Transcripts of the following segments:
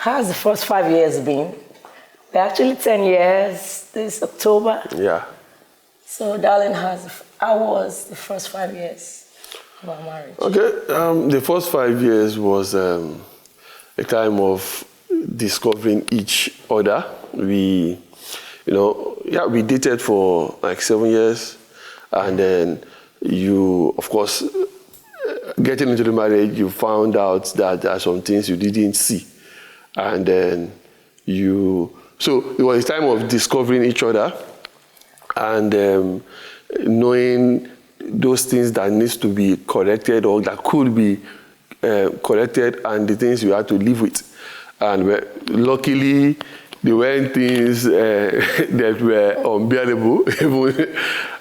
how's the first 5 years been? We're actually 10 years this October. Yeah. So, darling, how was the first 5 years of our marriage? Okay, the first 5 years was a time of discovering each other. We dated for like 7 years, and then you, of course, getting into the marriage, you found out that there are some things you didn't see, and then so it was a time of discovering each other and knowing those things that needs to be corrected or that could be corrected, and the things you had to live with. And luckily, there weren't things that were unbearable.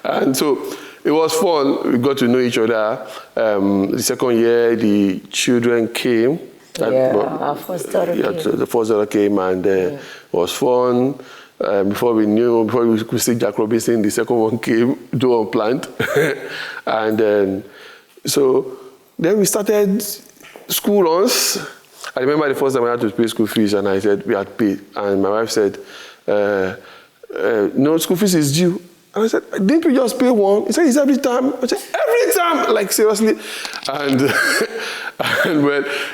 And so it was fun. We got to know each other. The second year, the children came. Our first daughter came. The first daughter came, and it was fun. Before we could see Jack Robinson, the second one came, though unplanned. And then we started school runs. I remember the first time I had to pay school fees, and I said we had paid, and my wife said, "No, school fees is due." And I said, "Didn't we just pay one?" He said, "It's every time." I said, "Every time?" Like seriously. And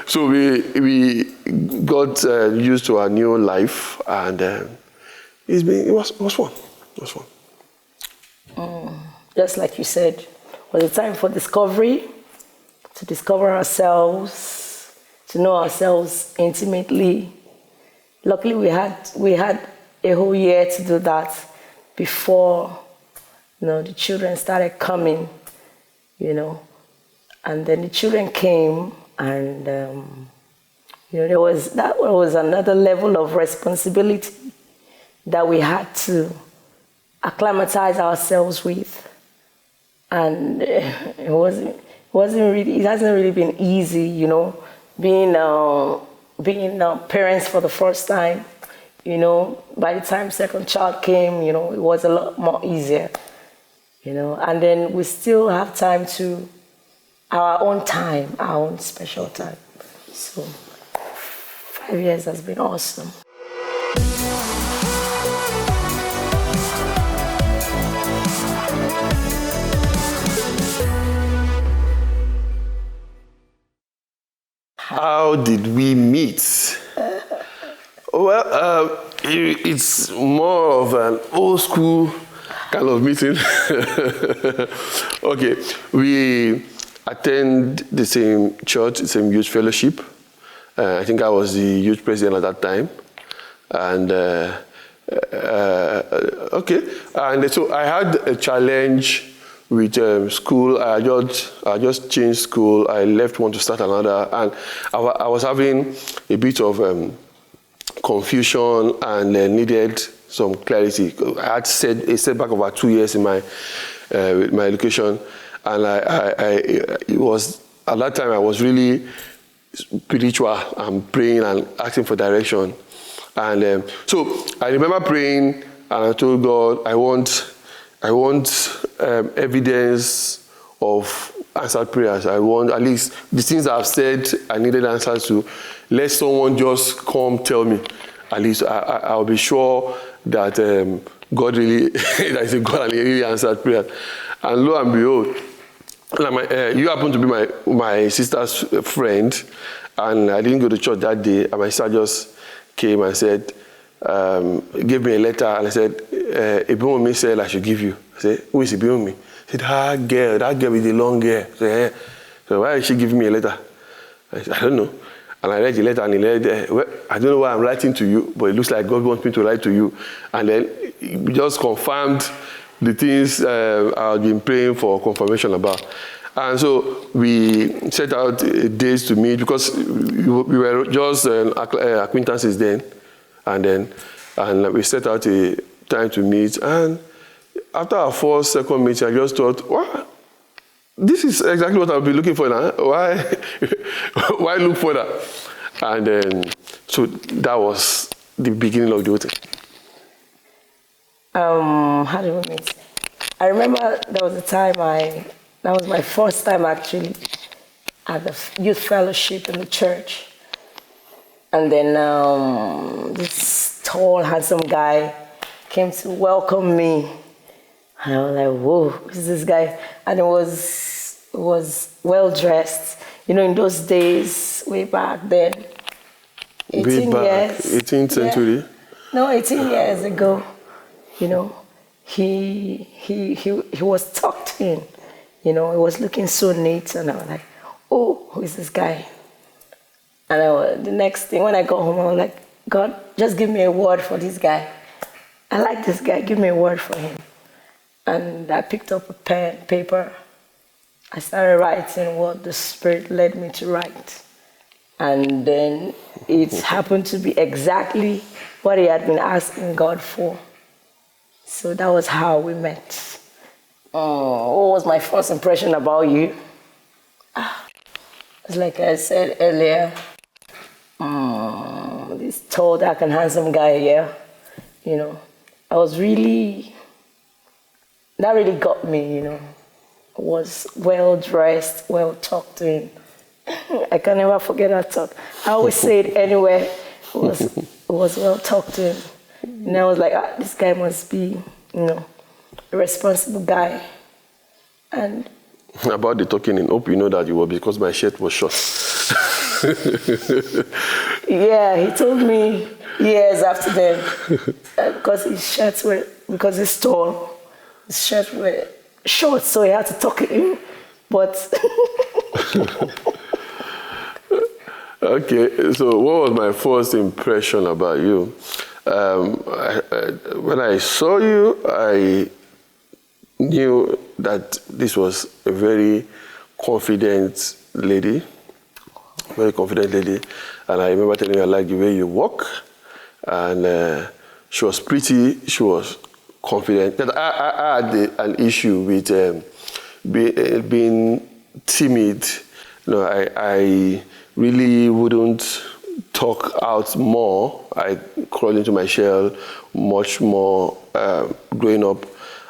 so we got used to our new life, and it was fun. It was fun. Just like you said, it was a time for discovery, to discover ourselves, to know ourselves intimately. Luckily, we had a whole year to do that before, the children started coming, and then the children came, and that was another level of responsibility that we had to acclimatize ourselves with, and it hasn't really been easy, being parents for the first time. By the time second child came, it was a lot more easier, and then we still have time to our own special time. So 5 years has been awesome. How did we meet? Well, it's more of an old school kind of meeting. Okay, we attend the same church, the same youth fellowship. I think I was the youth president at that time. And and so I had a challenge with school. I just changed school. I left one to start another, and I was having a bit of confusion and needed some clarity. I had set a setback of about 2 years in my education, and it was at that time I was really spiritual and praying and asking for direction, and so I remember praying, and I told God, I want evidence of answered prayers. I want at least the things I've said I needed answers to. Let someone just come tell me. At least I'll be sure that God really, that is a God and He really answered prayer. And lo and behold, you happen to be my sister's friend, and I didn't go to church that day. And my sister just came and said, gave me a letter, and I said, Ibumi said I should give you. I said, who is Ibumi? He said, that girl with the long hair. I said, so why is she giving me a letter? I said, I don't know. And I read the letter, and he read, well, I don't know why I'm writing to you, but it looks like God wants me to write to you. And then he just confirmed the things I've been praying for confirmation about. And so we set out days to meet, because we were just acquaintances then. And we set out a time to meet. And after our first, second meeting, I just thought, wow, this is exactly what I'll be looking for now. Why look further? And then, so that was the beginning of the whole thing. How did we meet? I remember there was a time that was my first time actually at the youth fellowship in the church. And then this tall, handsome guy came to welcome me. And I was like, whoa, who's this guy? And it was well dressed. You know, in those days, way back then, 18 years. 18th century? Yeah. No, 18 years ago, you know, he was tucked in. You know, he was looking so neat. And I was like, oh, who is this guy? And the next thing, when I got home, I was like, God, just give me a word for this guy. I like this guy, give me a word for him. And I picked up a pen, paper. I started writing what the Spirit led me to write. And then it happened to be exactly what he had been asking God for. So that was how we met. What was my first impression about you? It's like I said earlier, this tall, dark, and handsome guy here, you know, that really got me, you know. Was well dressed, well talked in. I can never forget that thought. I always say it anywhere. It was well talked in. And I was like, this guy must be, you know, a responsible guy. And about the talking in, hope you know that you were because my shirt was short. Yeah, he told me years after then, because he's tall, his shirts were short, so he had to tuck it in. But okay, so what was my first impression about you? When I saw you, I knew that this was a very confident lady, and I remember telling her I like the way you walk, and she was pretty, she was confident. That I had an issue with being timid. You know, I really wouldn't talk out more. I crawled into my shell much more growing up.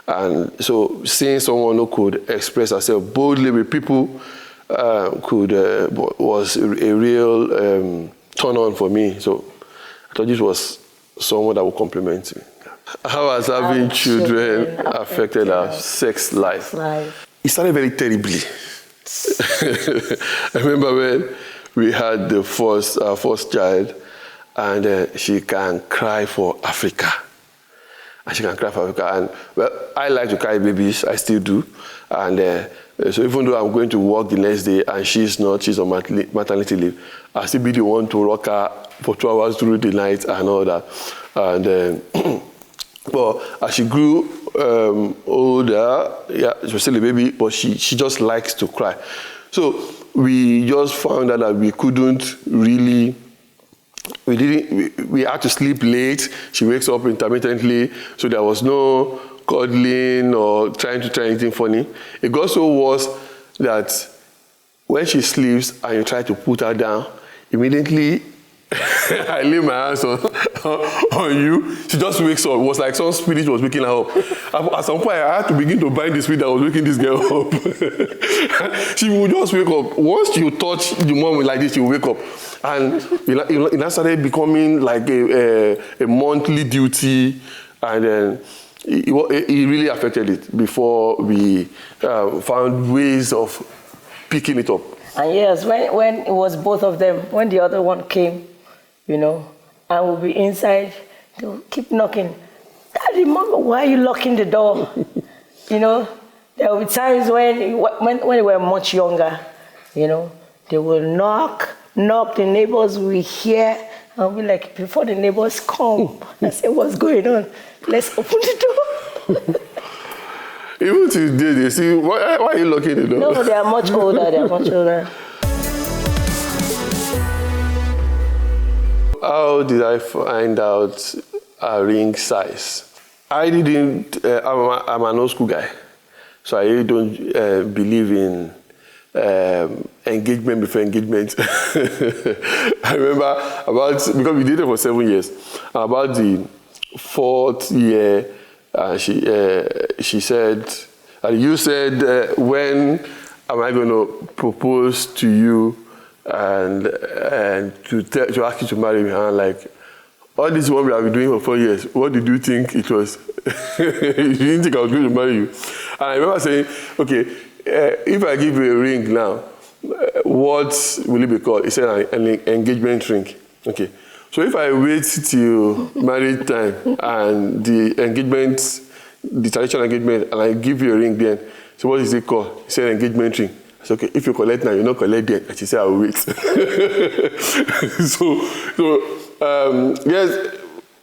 And so seeing someone who could express herself boldly with people was a real turn on for me. So I thought this was someone that would compliment me. How has having children affected our sex life? It started very terribly. I remember when we had our first child, and she can cry for Africa. And she can cry for Africa. And well, I like to carry babies, I still do. And so even though I'm going to work the next day and she's not, she's on maternity leave, I still be the one to rock her for 2 hours through the night and all that. And well, as she grew older, yeah, she was still a baby, but she just likes to cry. So we just found out that we couldn't really, we had to sleep late. She wakes up intermittently, so there was no cuddling or trying to try anything funny. It got so worse that when she sleeps and you try to put her down, immediately I lay my hands on you. She just wakes up. It was like some spirit was waking her up. At some point, I had to begin to bind the spirit that was waking this girl up. She would just wake up. Once you touch the mom like this, she will wake up. And it started becoming like a monthly duty. And then it really affected it before we found ways of picking it up. And yes, when it was both of them, when the other one came, you know, and we'll be inside, they'll keep knocking. Daddy, Mama, why are you locking the door? You know, there will be times when they were much younger, you know, they will knock, the neighbors will hear, and we'll be like, before the neighbors come, I say, what's going on? Let's open the door. Even today, they see, why are you locking the door? No, they are much older, How did I find out a ring size? I didn't, I'm an old school guy, so I really don't believe in engagement before engagement. I remember because we dated for 7 years, about the 4th year, she said, and you said, when am I going to propose to you and to ask you to marry me. And I'm like, all this work we have been doing for 4 years, what did you think it was? You didn't think I was going to marry you. And I remember saying, okay, if I give you a ring now, what will it be called? He said an engagement ring. Okay. So if I wait till marriage time and the traditional engagement, and I give you a ring then, so what is it called? He said engagement ring. I said, okay, if you collect now, you not collect then. And she said, I will wait. Yes,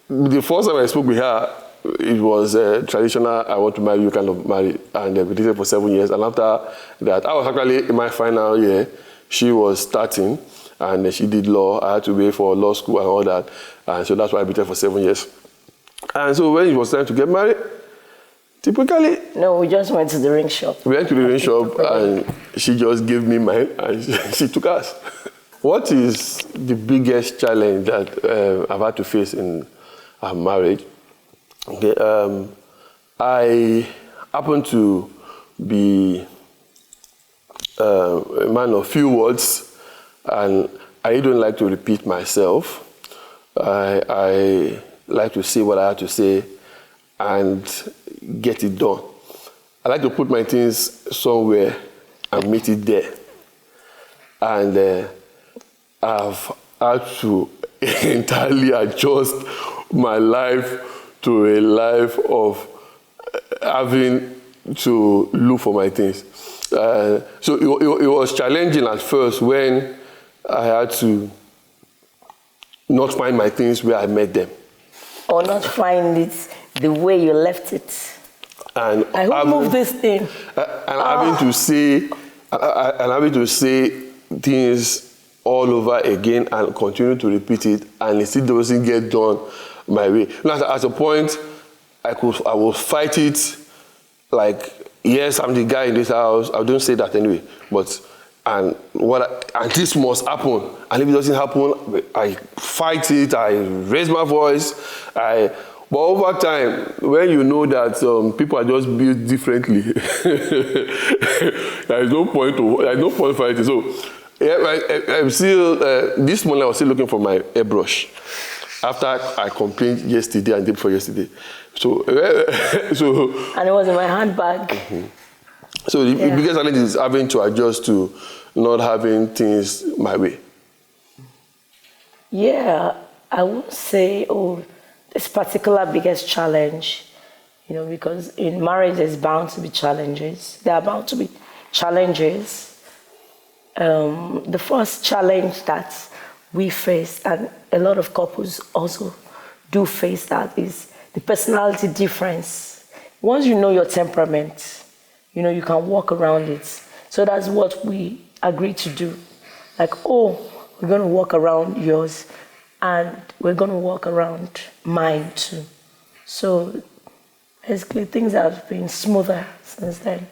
the first time I spoke with her, it was traditional, I want to marry you kind of marriage. And we did it for 7 years. And after that, I was actually in my final year. She was starting, and she did law. I had to wait for law school and all that. And so that's why I did it for 7 years. And so when it was time to get married, typically... No, we just went to the ring shop. We went to the ring shop, and she just gave me mine, and she took us. What is the biggest challenge that I've had to face in our marriage? Okay, I happen to be a man of few words, and I don't like to repeat myself. I like to say what I have to say and get it done. I like to put my things somewhere and meet it there. And I've had to entirely adjust my life to a life of having to look for my things. So it was challenging at first when I had to not find my things where I met them. Or not find it the way you left it. And I will move this thing. And having to say things all over again and continue to repeat it, and it still doesn't get done my way. Now, at a point, I will fight it like, yes, I'm the guy in this house. I don't say that anyway, but and this must happen. And if it doesn't happen, I fight it. I raise my voice. But over time, when you know that people are just built differently, there is no point fighting. So, yeah, I'm still this morning I was still looking for my airbrush after I complained yesterday and day before yesterday. So, and it was in my handbag. Mm-hmm. So the biggest challenge is having to adjust to not having things my way. Yeah, I would say, this particular biggest challenge, because in marriage there's bound to be challenges. There are bound to be challenges. The first challenge that we face, and a lot of couples also do face that, is the personality difference. Once you know your temperament, you can walk around it. So that's what we agreed to do. Like, we're going to walk around yours, and we're going to walk around mine too. So basically things have been smoother since then.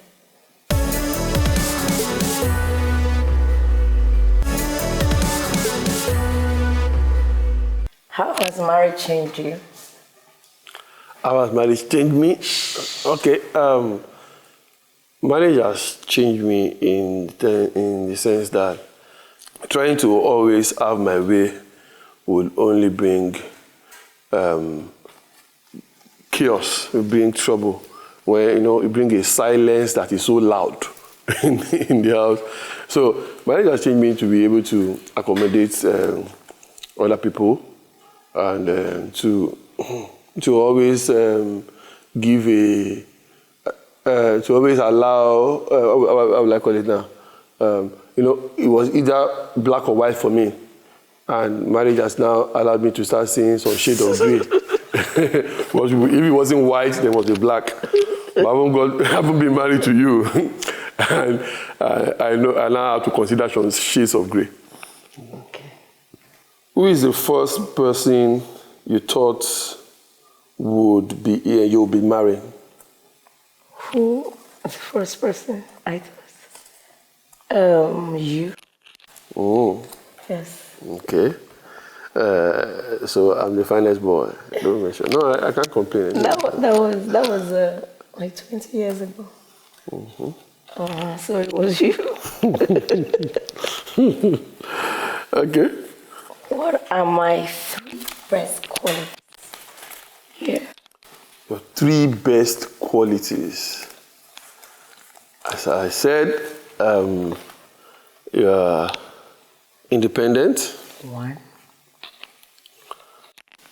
How has marriage changed you? How has marriage changed me? Okay, marriage has changed me in the sense that trying to always have my way would only bring chaos, it bring trouble. Where it brings a silence that is so loud in the house. So marriage has changed me to be able to accommodate other people, and to always give to always allow, how would I call it now? It was either black or white for me, and marriage has now allowed me to start seeing some shade of grey. If it wasn't white, then it was a black. But I haven't been married to you, and I now have to consider some shades of grey. Okay. Who is the first person you thought you'll be marrying? Who is the first person I thought? You. Oh. Yes. Okay. So I'm the finest boy. Don't mention. No, I can't complain. That was like 20 years ago. Mm-hmm. So it was you. Okay. What are my 3 best qualities? Yeah. Your 3 best qualities. As I said, you're independent. 1.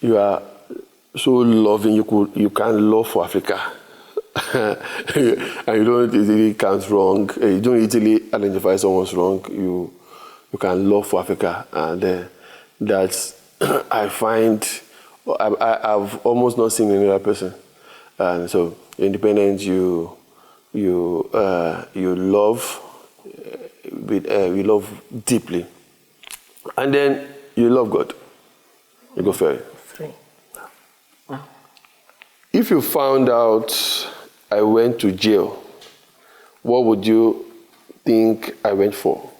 You are so loving. You can love for Africa, and you don't easily count wrong. You don't easily identify someone's wrong. You can love for Africa, and that's I find I've almost not seen any other person. And so independent, you love we love deeply, and then you love God. You go for it. 3. Wow. If you found out I went to jail, what would you think I went for?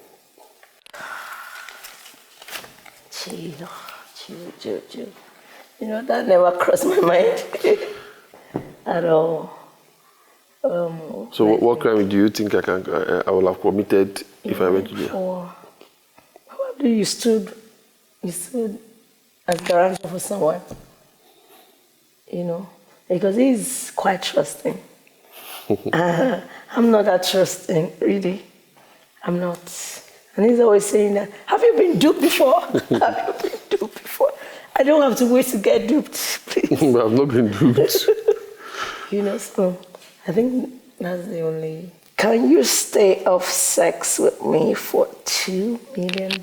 Jail. You know, that never crossed my mind at all. So what crime do you think I would have committed if I went to jail? Probably you stood as guarantor for someone, you know, because he's quite trusting. I'm not that trusting, really. I'm not. And he's always saying that, have you been duped before? Have you been duped before? I don't have to wait to get duped, please. I've not been duped. You know, so I think that's the only... Can you stay off sex with me for $2 million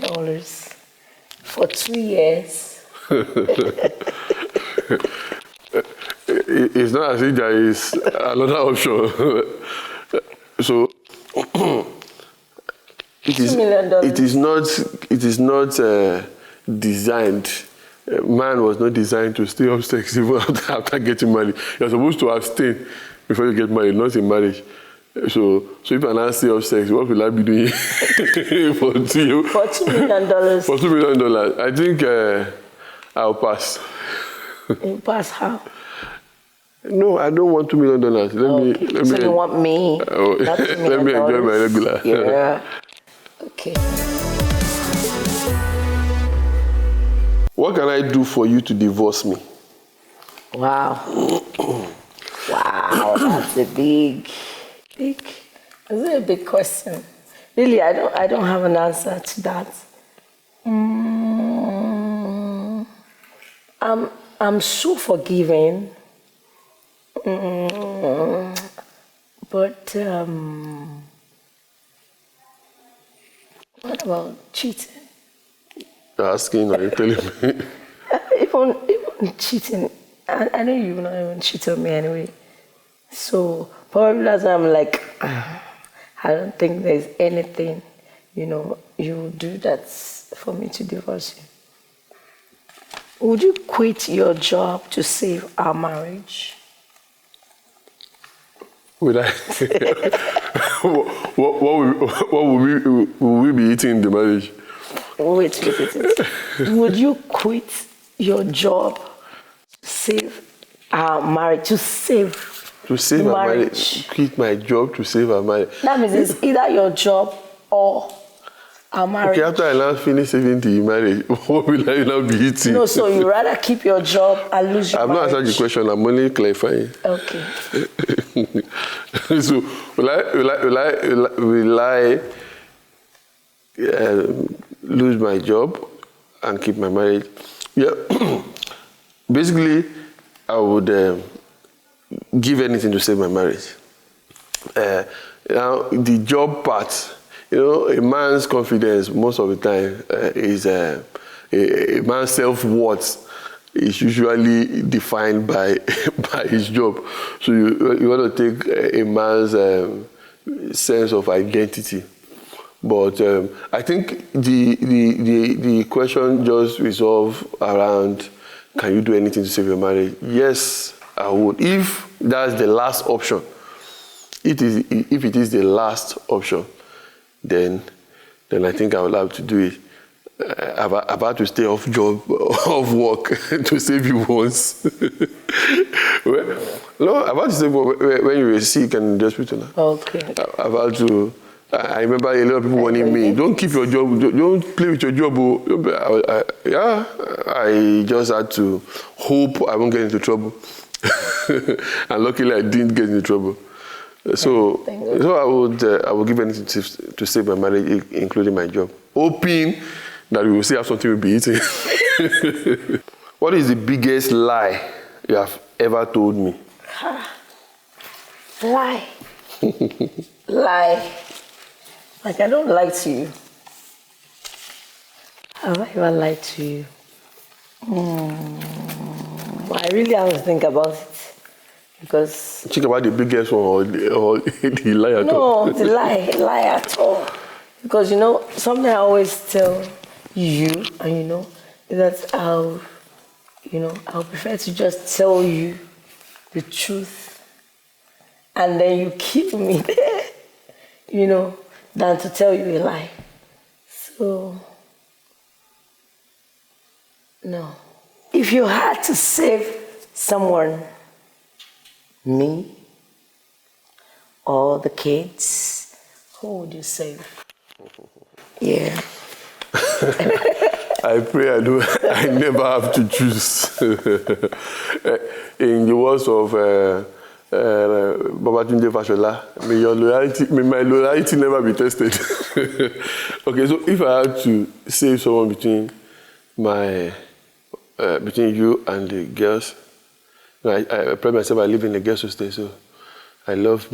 for 2 years? It's not as if there is another option. So it is not designed. Man was not designed to stay off sex even after getting married. You're supposed to abstain before you get married, not in marriage. So if I now stay off sex, what will I be doing for $2 million? For $2 million, I think I'll pass. You pass how? No, I don't want $2 million. Let me. You want me? Let me enjoy my regular. Yeah. Okay. What can I do for you to divorce me? Wow. Wow, that's a big. That's a big question. Really, I don't have an answer to that. I'm so forgiving. But what about cheating? You're asking, are you telling me? even cheating. I know you will not even cheat on me anyway. So probably that's why I'm like, I don't think there's anything, you do that for me to divorce you. Would you quit your job to save our marriage? Would I? what will we be eating in the marriage? Wait. Would you quit your job to save our marriage? To save our marriage? Quit my job to save our marriage. That means it's either your job or our marriage. Okay, after I now finish saving the marriage, what will I now be eating? No, so you rather keep your job and lose your marriage? I've not answered the question. I'm only clarifying. Okay. So will I lose my job and keep my marriage? Yeah. Basically, I would give anything to save my marriage. Now, the job part, a man's confidence most of the time is a man's self-worth is usually defined by his job. So you want to take a man's sense of identity. But I think the question just resolves around, can you do anything to save your marriage? Yes, I would. If that's the last option, if it is the last option, then I think I would have to do it. I've had to stay off work to save you once. No, I've had to save when you were sick and in the hospital. Okay. I've had to I remember a lot of people warning me, don't keep your job, don't play with your job. I just had to hope I won't get into trouble. And luckily I didn't get into trouble. So I would give anything to save my marriage, including my job, hoping that we will still have something we'll be eating. What is the biggest lie you have ever told me? Lie. Lie. Like, I don't lie to you. Have I ever lied to you? I really have to think about it. Because... Think about the biggest one or the lie at all. No, the lie at all. Because, something I always tell you, and that I'll prefer to just tell you the truth. And then you keep me there, than to tell you a lie. So, no. If you had to save someone, me or the kids, who would you save? Yeah. I pray I never have to choose. In the words of Babatunde Fashola, may my loyalty never be tested. Okay, so if I had to save someone between you and the girls, I pride myself, I live in a girls' hostel, so I love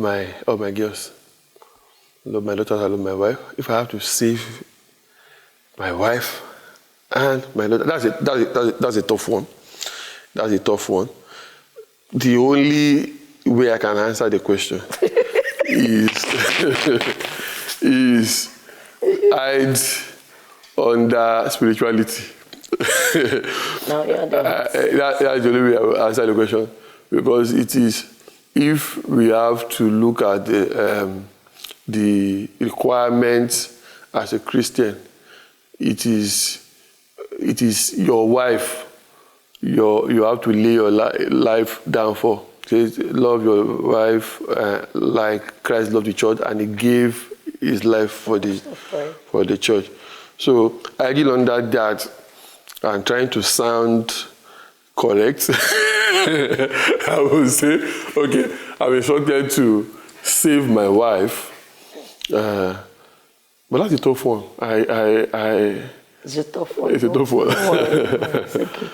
all my girls. I love my daughters, I love my wife. If I have to save my wife and my daughter, that's a tough one. That's a tough one. The only way I can answer the question is hide under spirituality. No, you're that's the only way I will answer the question, because it is, if we have to look at the requirements as a Christian, it is your wife you have to lay your life down for. Love your wife like Christ loved the church, and he gave his life for the church. So I deal under that. I'm trying to sound correct. I would say, okay, I'm instructed to save my wife, but that's a tough one. It's a tough one. It's a tough one. Okay.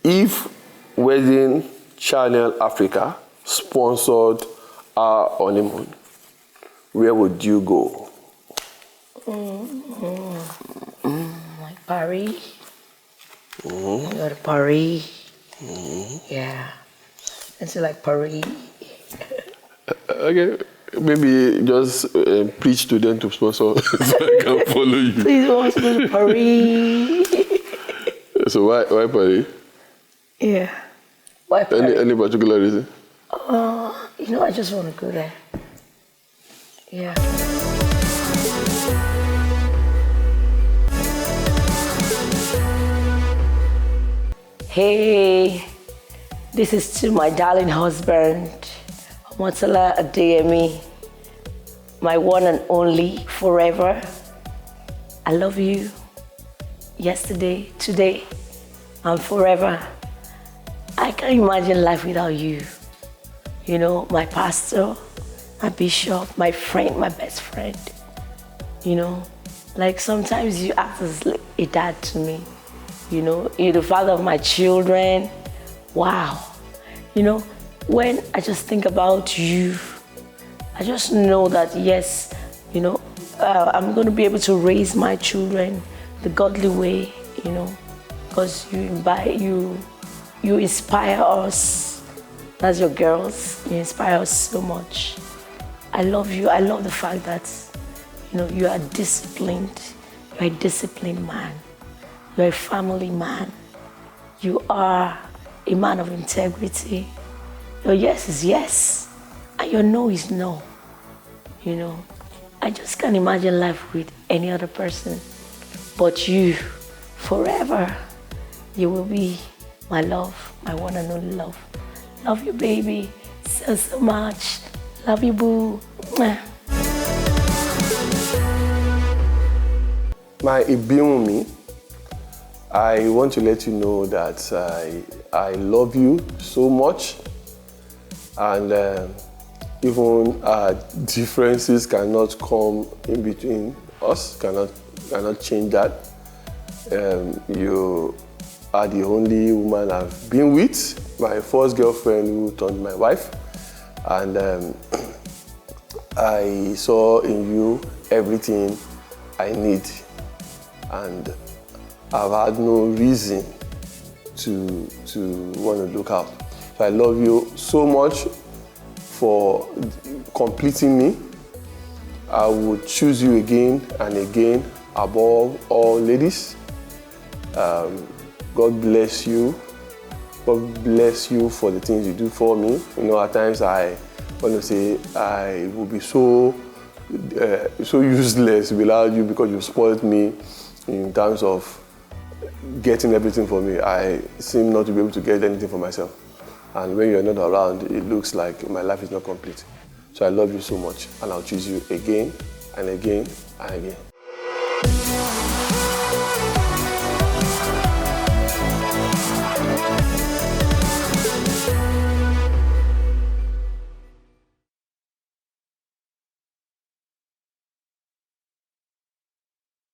If Wedding Channel Africa sponsored our honeymoon, where would you go? Like Paris. Go to Paris. Yeah. It's like Paris. Okay. Maybe just preach to them to sponsor so I can follow you. Please, I want to go to Paris. So why Paris? Yeah. Why Paris? Any particular reason? I just want to go there. Yeah. Hey, this is to my darling husband, Omotala Adeyemi, my one and only forever. I love you yesterday, today, and forever. I can't imagine life without you. My pastor, my bishop, my friend, my best friend. Like sometimes you act as a dad to me. You're the father of my children. Wow. When I just think about you, I just know that, yes, I'm going to be able to raise my children the godly way, because you inspire us. That's your girls. You inspire us so much. I love you. I love the fact that, you are disciplined. You're a disciplined man. You're a family man. You are a man of integrity. Your yes is yes, and your no is no. I just can't imagine life with any other person but you. Forever, you will be my love, my one and only love. Love you, baby, so much. Love you, boo. Mwah. my ADEYEMIS, I want to let you know that I love you so much, and even differences cannot come in between us, cannot change that. You are the only woman I've been with, my first girlfriend who turned my wife, and I saw in you everything I need, and I've had no reason to want to look out. So I love you so much for completing me. I would choose you again and again above all ladies. God bless you. God bless you for the things you do for me. You know, at times I want to say I will be so useless without you, because you've spoiled me in terms of getting everything for me. I seem not to be able to get anything for myself. And when you're not around, it looks like my life is not complete. So I love you so much, and I'll choose you again and again and again.